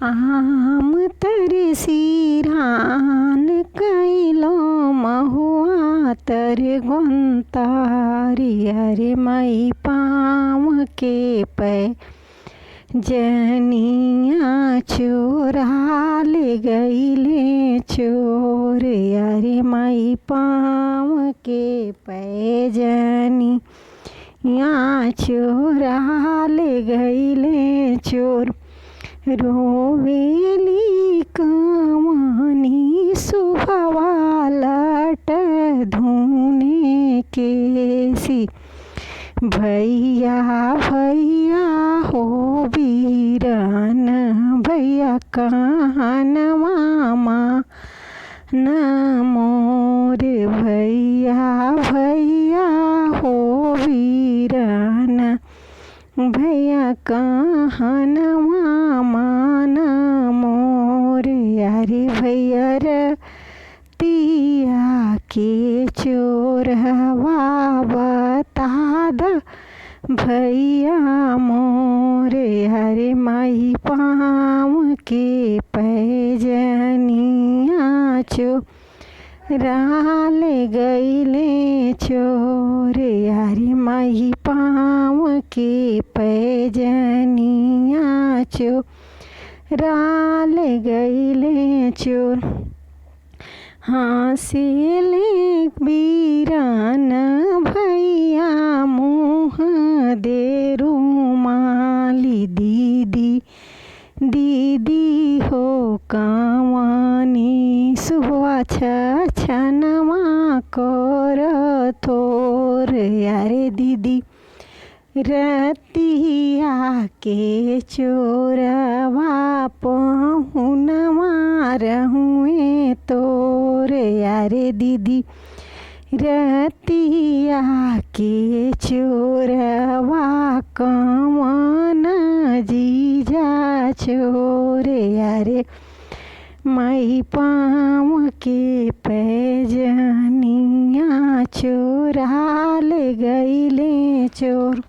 आम तर सिरान कैलो महुआ तर गोंतारी अरे मई पाँव के पै जनिया चोरा ले गईले चोर अरे मई पाँव के पैजनी यहाँ चोरा ले गईले चोर। रोवेली कमनी सुबह लट धुने केसी भैया भैया हो वीरन भैया कहनवा न मोर भैया भैया हो वीरन भैया कहनवा मान मोर यारे भैया रतिया के चोरवा बता द भैया मोर यारे माई पाँव के पैजनिया चोरा ले गईले चोर यारे माई पाँव के पैजनिया चोरा ले गईले चोर। हँसिले वीरन भैया मुँह दे रुमाली दीदी दीदी हो कवानी सुबह छनवा कर थोर यारे दीदी रतिया के चोरवा पहुनवा रहुए तोर यारे दीदी रतिया के चोरवा कवन जीजा चोर यारे माई पाँव के पैजनिया चोरा ले गईले चोर।